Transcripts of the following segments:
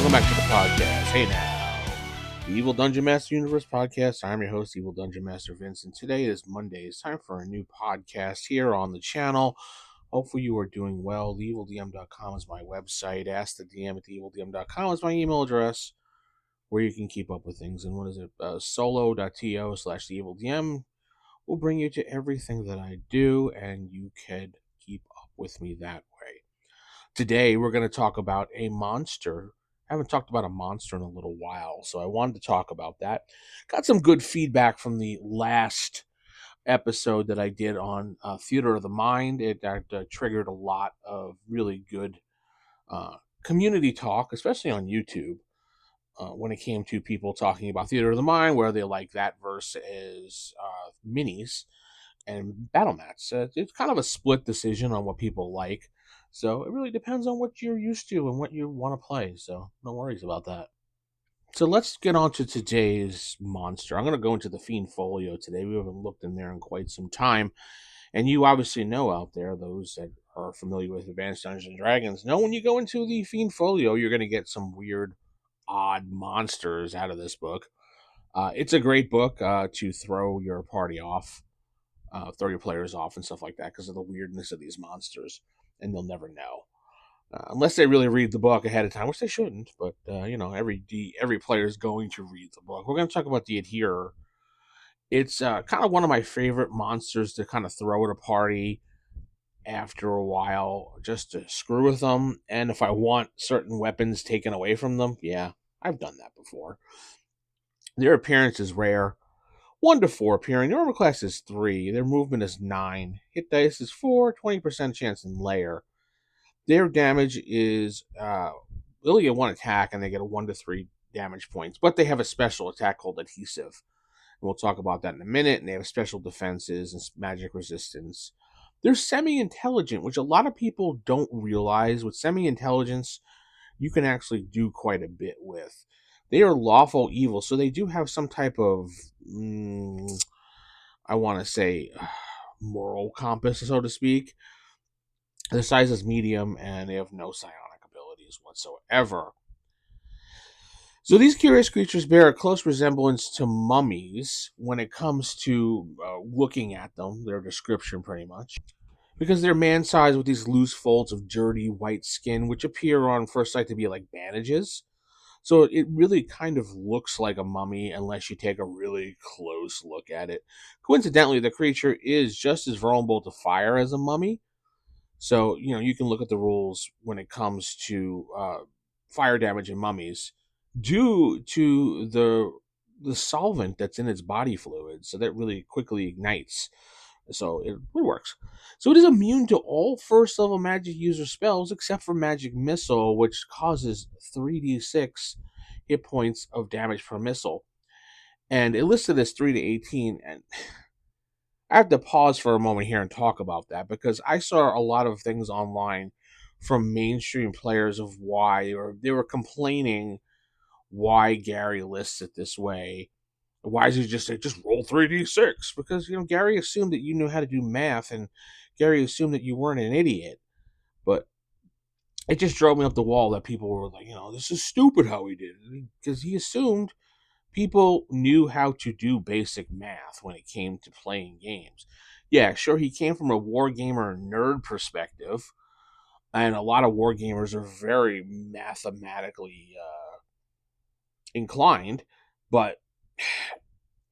welcome back to the podcast. Hey now, the Evil Dungeon Master Universe podcast. I'm your host, Evil Dungeon Master Vince, and today is Monday. It's time for a new podcast here on the channel. Hopefully you are doing well. TheEvilDM.com is my website. AskTheDM at TheEvilDM.com is my email address, where you can keep up with things. And what is it? Solo.to/TheEvilDM will bring you to everything that I do, and you can keep up with me that way. Today, we're going to talk about a monster. I haven't talked about a monster in a little while, so I wanted to talk about that. Got some good feedback from the last episode that I did on Theater of the Mind. It triggered a lot of really good community talk, especially on YouTube, when it came to people talking about Theater of the Mind, where they like that versus minis and battle mats. It's kind of a split decision on what people like. So it really depends on what you're used to and what you want to play. So no worries about that. So let's get on to today's monster. I'm going to go into the Fiend Folio today. We haven't looked in there in quite some time. And you obviously know out there, those that are familiar with Advanced Dungeons and Dragons, know when you go into the Fiend Folio, you're going to get some weird, odd monsters out of this book. It's a great book to throw your party off. Throw your players off and stuff like that because of the weirdness of these monsters, and they'll never know unless they really read the book ahead of time, which they shouldn't. But every player is going to read the book. We're going to talk about the Adherer. It's kind of one of my favorite monsters to kind of throw at a party after a while, just to screw with them. And if I want certain weapons taken away from them, yeah, I've done that before. Their appearance is rare. 1 to 4 appearing. Their armor class is 3. Their movement is 9. Hit dice is 4. 20% chance in layer. Their damage is they only get 1 attack, and they get a 1 to 3 damage points. But they have a special attack called Adhesive. And we'll talk about that in a minute. And they have special defenses and magic resistance. They're semi-intelligent, which a lot of people don't realize. With semi-intelligence, you can actually do quite a bit with. They are lawful evil, so they do have some type of, I want to say, moral compass, so to speak. Their size is medium, and they have no psionic abilities whatsoever. So these curious creatures bear a close resemblance to mummies when it comes to looking at them, their description pretty much. Because they're man-sized with these loose folds of dirty white skin, which appear on first sight to be like bandages. So it really kind of looks like a mummy unless you take a really close look at it. Coincidentally, the creature is just as vulnerable to fire as a mummy. So, you can look at the rules when it comes to fire damage in mummies due to the solvent that's in its body fluid. So that really quickly ignites. So it works. So it is immune to all first level magic user spells except for Magic Missile, which causes 3d6 hit points of damage per missile. And it listed as 3 to 18. And I have to pause for a moment here and talk about that because I saw a lot of things online from mainstream players of why, or they were complaining why Gary lists it this way. Why does he just say, just roll 3d6? Because, Gary assumed that you knew how to do math, and Gary assumed that you weren't an idiot. But it just drove me up the wall that people were like, this is stupid how he did it. Because he assumed people knew how to do basic math when it came to playing games. Yeah, sure, he came from a wargamer nerd perspective, and a lot of wargamers are very mathematically inclined, but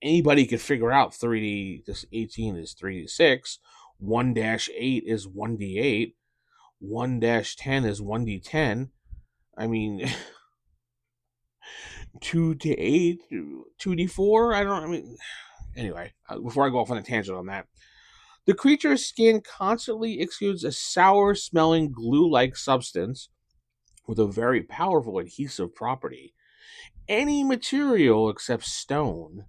anybody could figure out 3D, this 18 is 3d6, 1-8 is 1d8, 1-10 is 1d10. I mean, 2 to 8, 2d4, anyway, before I go off on a tangent on that, the creature's skin constantly exudes a sour-smelling glue-like substance with a very powerful adhesive property. Any material except stone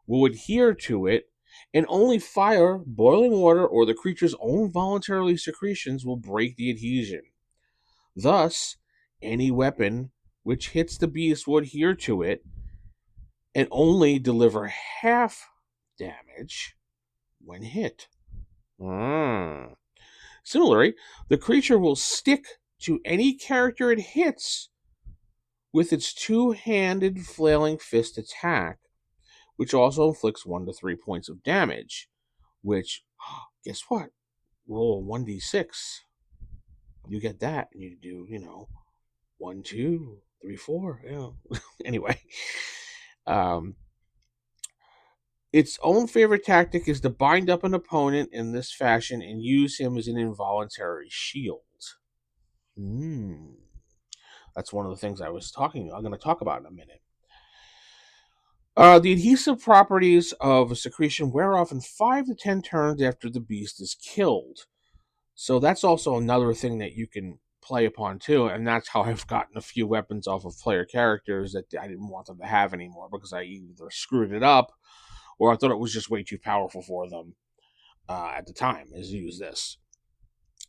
will adhere to it, and only fire, boiling water, or the creature's own voluntary secretions will break the adhesion. Thus, any weapon which hits the beast will adhere to it and only deliver half damage when hit. Similarly, the creature will stick to any character it hits with its two-handed flailing fist attack, which also inflicts 1 to 3 points of damage. Which, guess what? Roll a 1d6. You get that, and you do, 1, 2, 3, 4. Anyway, um, its own favorite tactic is to bind up an opponent in this fashion and use him as an involuntary shield. That's one of the things I'm going to talk about in a minute. The adhesive properties of a secretion wear off in 5 to 10 turns after the beast is killed. So that's also another thing that you can play upon too, and that's how I've gotten a few weapons off of player characters that I didn't want them to have anymore because I either screwed it up or I thought it was just way too powerful for them at the time, is to use this.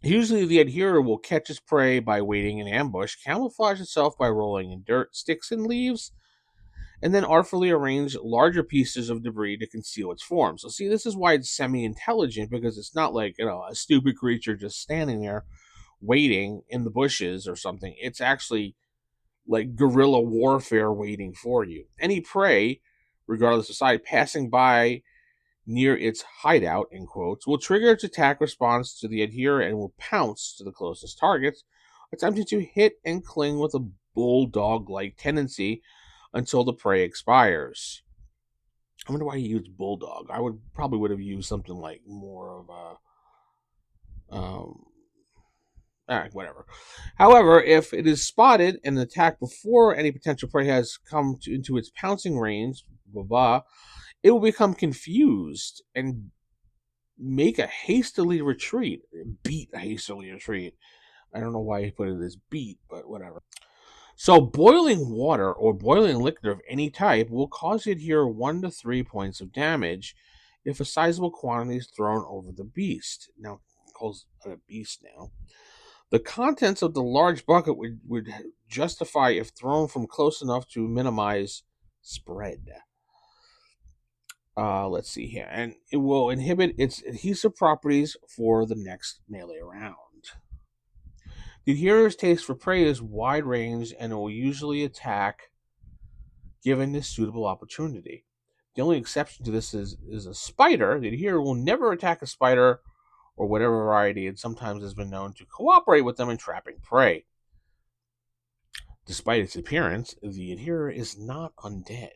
Usually the adherer will catch its prey by waiting in ambush, camouflage itself by rolling in dirt, sticks, and leaves, and then artfully arrange larger pieces of debris to conceal its form. So see, this is why it's semi-intelligent, because it's not like, a stupid creature just standing there waiting in the bushes or something. It's actually like guerrilla warfare waiting for you. Any prey, regardless of size, passing by near its hideout, in quotes, will trigger its attack response to the adherer and will pounce to the closest targets, attempting to hit and cling with a bulldog-like tendency until the prey expires. I wonder why he used bulldog. I would have used something like more of whatever. However, if it is spotted and attacked before any potential prey has come into its pouncing range, it will become confused and make a hastily retreat. Beat a hastily retreat. I don't know why he put it as beat, but whatever. So boiling water or boiling liquid of any type will cause it here 1 to 3 points of damage if a sizable quantity is thrown over the beast. Now, it calls it a beast now. The contents of the large bucket would justify if thrown from close enough to minimize spread. Let's see here. And it will inhibit its adhesive properties for the next melee round. The adherer's taste for prey is wide range and will usually attack given this suitable opportunity. The only exception to this is a spider. The adherer will never attack a spider or whatever variety, and sometimes has been known to cooperate with them in trapping prey. Despite its appearance, the adherer is not undead.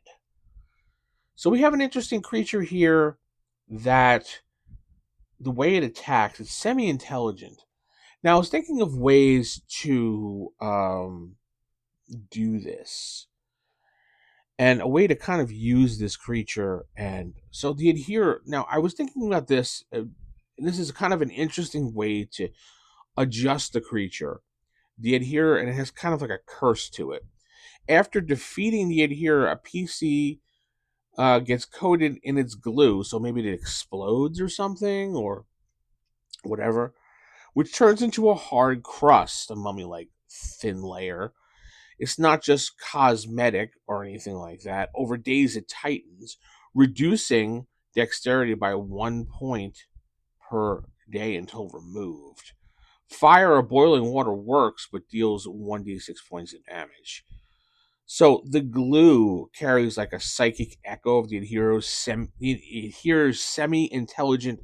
So we have an interesting creature here that the way it attacks, it's semi-intelligent. Now, I was thinking of ways to do this. And a way to kind of use this creature. And so the adherer, now I was thinking about this. This is kind of an interesting way to adjust the creature. The adherer, and it has kind of like a curse to it. After defeating the adherer, a PC gets coated in its glue, so maybe it explodes or something, or whatever, which turns into a hard crust, a mummy-like thin layer. It's not just cosmetic or anything like that. Over days, it tightens, reducing dexterity by 1 point per day until removed. Fire or boiling water works, but deals 1d6 points of damage. So the glue carries like a psychic echo of the adherer's semi-intelligent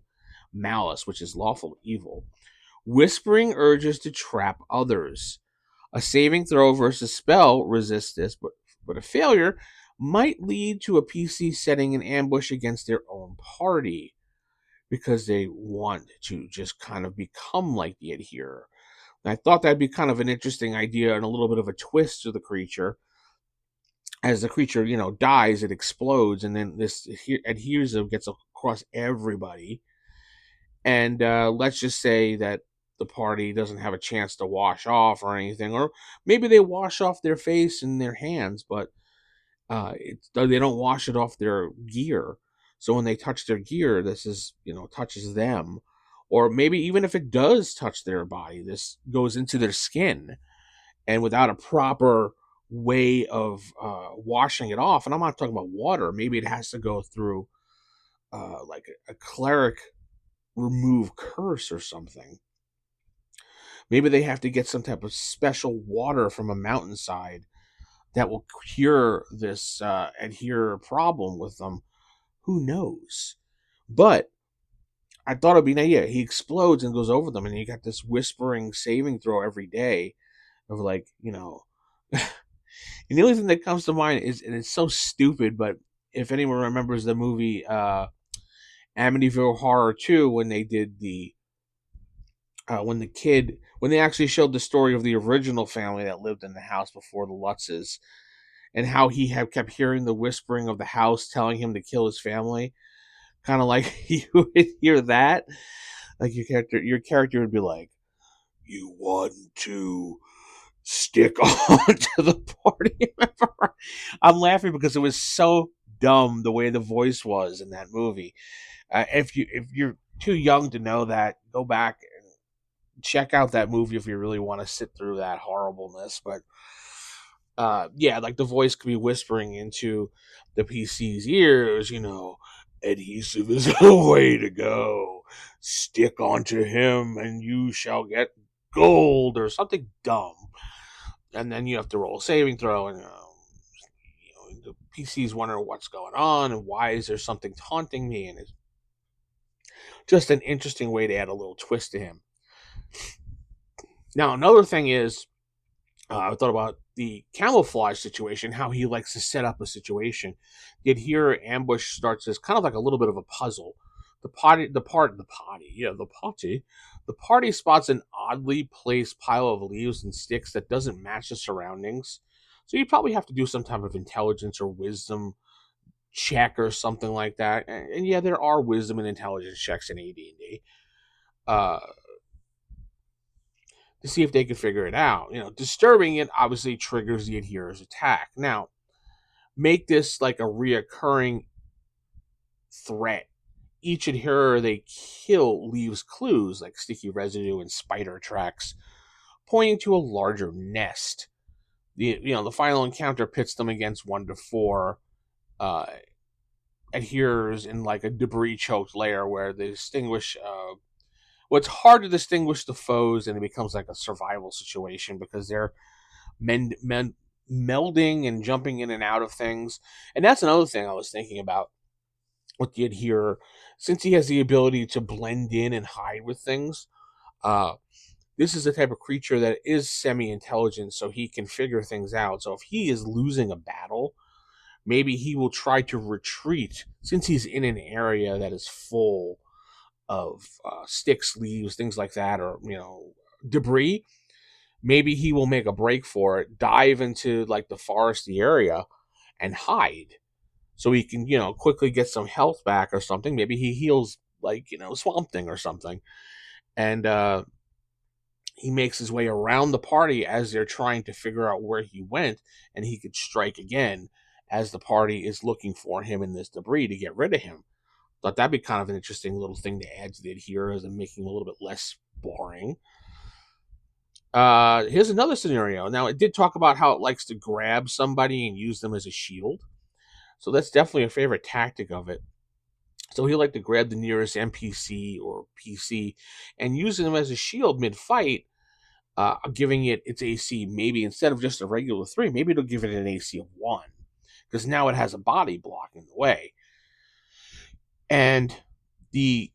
malice, which is lawful evil, whispering urges to trap others. A saving throw versus spell resists this, but a failure might lead to a PC setting an ambush against their own party because they want to just kind of become like the adherer. And I thought that'd be kind of an interesting idea and a little bit of a twist to the creature. As the creature, dies, it explodes, and then this adhesive gets across everybody. And let's just say that the party doesn't have a chance to wash off or anything, or maybe they wash off their face and their hands, but they don't wash it off their gear. So when they touch their gear, this is touches them, or maybe even if it does touch their body, this goes into their skin, and without a proper way of washing it off, and I'm not talking about water, maybe it has to go through like a cleric remove curse or something. Maybe they have to get some type of special water from a mountainside that will cure this adhere problem with them. Who knows? But I thought it'd be nice. Yeah, he explodes and goes over them, and you got this whispering saving throw every day of like, and the only thing that comes to mind is, and it's so stupid, but if anyone remembers the movie Amityville Horror 2, when they did when they actually showed the story of the original family that lived in the house before the Lutzes, and how he had kept hearing the whispering of the house telling him to kill his family, kind of like you would hear that, like your character would be like, "You want to stick on to the party member." I'm laughing because it was so dumb the way the voice was in that movie. If you're too young to know that, go back and check out that movie if you really want to sit through that horribleness. But yeah, like the voice could be whispering into the PC's ears, adhesive is the way to go. Stick onto him and you shall get gold or something dumb. And then you have to roll a saving throw, and the PC's wondering what's going on and why is there something taunting me, and it's just an interesting way to add a little twist to him. Now, another thing is, I thought about the camouflage situation, how he likes to set up a situation. Yet here, ambush starts as kind of like a little bit of a puzzle. The party spots an oddly placed pile of leaves and sticks that doesn't match the surroundings. So you probably have to do some type of intelligence or wisdom check or something like that. And yeah, there are wisdom and intelligence checks in AD&D. Uh, to see if they can figure it out. Disturbing it obviously triggers the adherer's attack. Now, make this like a reoccurring threat. Each adherer they kill leaves clues like sticky residue and spider tracks, pointing to a larger nest. The final encounter pits them against 1 to 4 uh, adherers in like a debris choked layer where they distinguish. It's hard to distinguish the foes, and it becomes like a survival situation because they're melding and jumping in and out of things. And that's another thing I was thinking about with the adherer, since he has the ability to blend in and hide with things. Uh, this is the type of creature that is semi-intelligent, so he can figure things out. So if he is losing a battle, maybe he will try to retreat since he's in an area that is full of sticks, leaves, things like that, or debris. Maybe he will make a break for it, dive into like the foresty area, and hide, so he can quickly get some health back or something. Maybe he heals like Swamp Thing or something, and he makes his way around the party as they're trying to figure out where he went, and he could strike again as the party is looking for him in this debris to get rid of him. Thought that'd be kind of an interesting little thing to add to the adherers and making a little bit less boring. Here's another scenario. Now, it did talk about how it likes to grab somebody and use them as a shield. So that's definitely a favorite tactic of it. So he'll like to grab the nearest NPC or PC and using them as a shield mid-fight, giving it its AC maybe instead of just a regular 3, maybe it'll give it an AC of 1. Because now it has a body block in the way. And the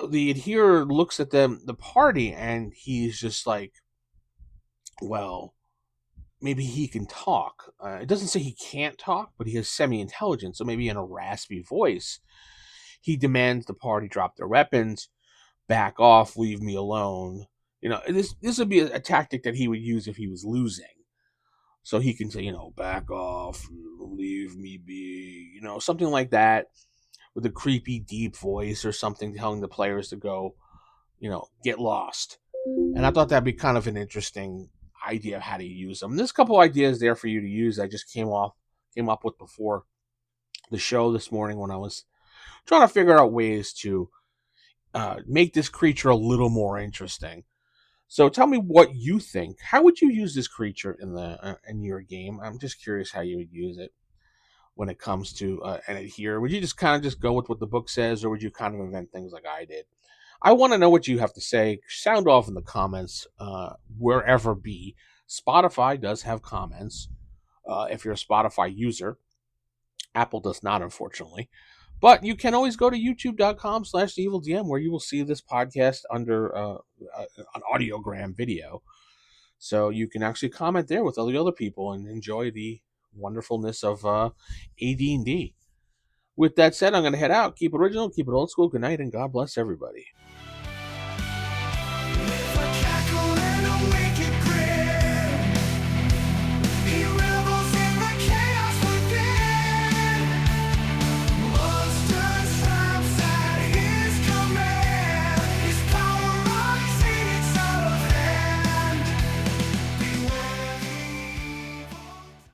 adherer looks at the party, and he's just like, well, maybe he can talk. It doesn't say he can't talk, but he has semi-intelligence, so maybe in a raspy voice, he demands the party drop their weapons, back off, leave me alone. This would be a tactic that he would use if he was losing. So he can say, back off, leave me be, something like that, with a creepy, deep voice or something telling the players to go, get lost. And I thought that'd be kind of an interesting idea of how to use them. There's a couple ideas there for you to use. I just came up with before the show this morning when I was trying to figure out ways to make this creature a little more interesting. So tell me what you think. How would you use this creature in your game? I'm just curious how you would use it when it comes to an adhere. Would you just kind of just go with what the book says, or would you kind of invent things like I did? I want to know what you have to say. Sound off in the comments, wherever be. Spotify does have comments. if you're a Spotify user. Apple does not, unfortunately. But you can always go to youtube.com/theevildm where you will see this podcast under an audiogram video. So you can actually comment there with all the other people and enjoy the wonderfulness of AD&D. With that said, I'm going to head out. Keep it original, keep it old school. Good night, and God bless everybody.